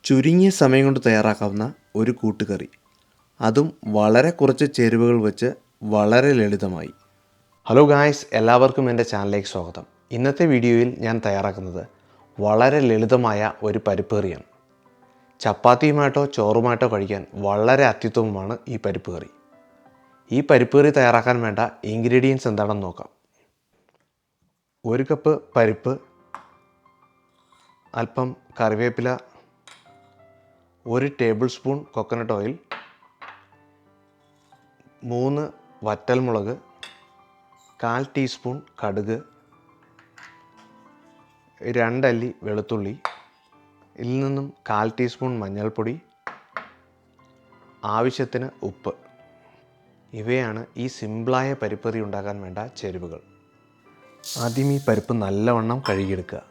ചുരുങ്ങിയ സമയം കൊണ്ട് തയ്യാറാക്കാവുന്ന ഒരു കൂട്ടുകറി, അതും വളരെ കുറച്ച് ചേരുവകൾ വെച്ച് വളരെ ലളിതമായി. ഹലോ ഗായ്സ്, എല്ലാവർക്കും എൻ്റെ ചാനലിലേക്ക് സ്വാഗതം. ഇന്നത്തെ വീഡിയോയിൽ ഞാൻ തയ്യാറാക്കുന്നത് വളരെ ലളിതമായ ഒരു പരിപ്പ് കറിയാണ്. ചപ്പാത്തിയുമായിട്ടോ ചോറുമായിട്ടോ കഴിക്കാൻ വളരെ അത്യുത്തമമാണ് ഈ പരിപ്പ് കറി. ഈ പരിപ്പ് കറി തയ്യാറാക്കാൻ വേണ്ട ഇൻഗ്രീഡിയൻസ് എന്താണെന്ന് നോക്കാം. 1 കപ്പ് പരിപ്പ്, അല്പം കറിവേപ്പില, 1 ടേബിൾ സ്പൂൺ കോക്കനട്ട് ഓയിൽ, 3 വറ്റൽമുളക്, 1/4 ടീസ്പൂൺ കടുക്, 2 അല്ലി വെളുത്തുള്ളി, ഇതിൽ നിന്നും 1/4 ടീസ്പൂൺ മഞ്ഞൾപ്പൊടി, ആവശ്യത്തിന് ഉപ്പ്. ഇവയാണ് ഈ സിമ്പിളായ പരിപ്പ് കറി ഉണ്ടാക്കാൻ വേണ്ട ചേരുവകൾ. ആദ്യം ഈ പരിപ്പ് നല്ലവണ്ണം കഴുകിയെടുക്കുക.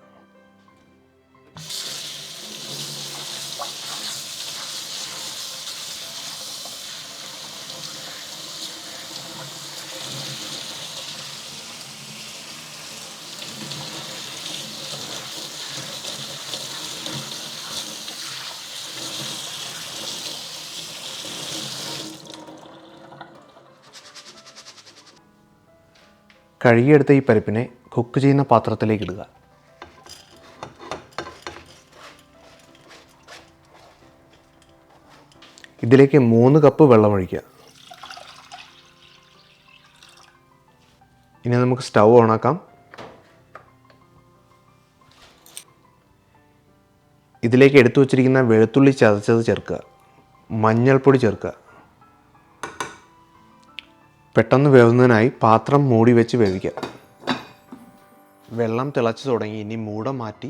കഴുകിയെടുത്ത ഈ പരിപ്പിനെ കുക്ക് ചെയ്യുന്ന പാത്രത്തിലേക്ക് ഇടുക. ഇതിലേക്ക് 3 കപ്പ് വെള്ളം ഒഴിക്കുക. ഇനി നമുക്ക് സ്റ്റൗ ഓണാക്കാം. ഇതിലേക്ക് എടുത്തു വച്ചിരിക്കുന്ന വെളുത്തുള്ളി ചതച്ചത് ചേർക്കുക. മഞ്ഞൾപ്പൊടി ചേർക്കുക. പെട്ടെന്ന് വേവുന്നതിനായി പാത്രം മൂടി വെച്ച് വേവിക്കുക. വെള്ളം തിളച്ച് തുടങ്ങി. ഇനി മൂട മാറ്റി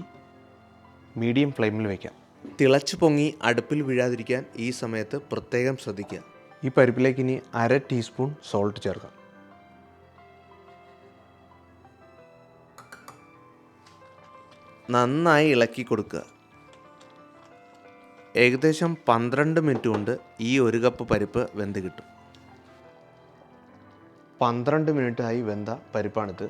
മീഡിയം ഫ്ലെയിമിൽ വയ്ക്കാം. തിളച്ച് പൊങ്ങി അടുപ്പിൽ വീഴാതിരിക്കാൻ ഈ സമയത്ത് പ്രത്യേകം ശ്രദ്ധിക്കുക. ഈ പരിപ്പിലേക്ക് ഇനി 1/2 ടീസ്പൂൺ സോൾട്ട് ചേർക്കാം. നന്നായി ഇളക്കി കൊടുക്കുക. ഏകദേശം 12 മിനിറ്റ് കൊണ്ട് ഈ 1 കപ്പ് പരിപ്പ് വെന്ത് കിട്ടും. 12 മിനിറ്റായി വെന്ത പരിപ്പാണിത്.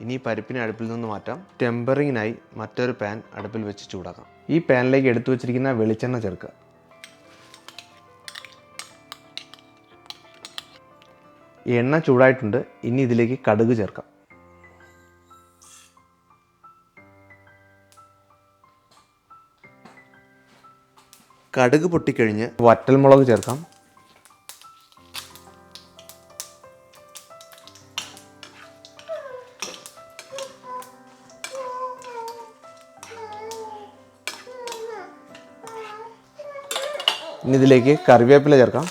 ഇനി പരിപ്പിനെ അടുപ്പിൽ നിന്ന് മാറ്റാം. ടെമ്പറിങ്ങിനായി മറ്റൊരു പാൻ അടുപ്പിൽ വെച്ച് ചൂടാക്കാം. ഈ പാനിലേക്ക് എടുത്തു വച്ചിരിക്കുന്ന വെളിച്ചെണ്ണ ചേർക്കുക. എണ്ണ ചൂടായിട്ടുണ്ട്. ഇനി ഇതിലേക്ക് കടുക് ചേർക്കാം. കടുക് പൊട്ടിക്കഴിഞ്ഞ് വറ്റൽമുളക് ചേർക്കാം. ഇനി ഇതിലേക്ക് കറിവേപ്പില ചേർക്കാം.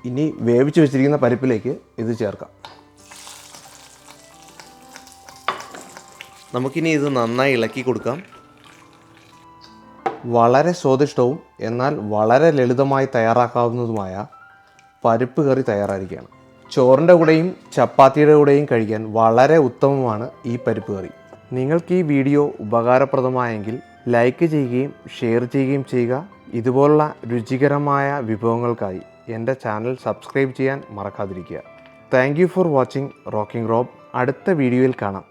ഇനി വേവിച്ച് വെച്ചിരിക്കുന്ന പരിപ്പിലേക്ക് ഇത് ചേർക്കാം. നമുക്കിനി ഇത് നന്നായി ഇളക്കി കൊടുക്കാം. വളരെ സ്വാദിഷ്ടവും എന്നാൽ വളരെ ലളിതമായി തയ്യാറാക്കാവുന്നതുമായ പരിപ്പ് കറി തയ്യാറായിരിക്കുകയാണ്. ചോറിൻ്റെ കൂടെയും ചപ്പാത്തിയുടെ കൂടെയും കഴിക്കാൻ വളരെ ഉത്തമമാണ് ഈ പരിപ്പ് കറി. നിങ്ങൾക്ക് ഈ വീഡിയോ ഉപകാരപ്രദമായെങ്കിൽ ലൈക്ക് ചെയ്യുകയും ഷെയർ ചെയ്യുകയും ചെയ്യുക. ഇതുപോലുള്ള രുചികരമായ വിഭവങ്ങൾക്കായി എൻ്റെ ചാനൽ സബ്സ്ക്രൈബ് ചെയ്യാൻ മറക്കാതിരിക്കുക. Thank you for watching rocking Rob. അടുത്ത വീഡിയോയിൽ കാണാം.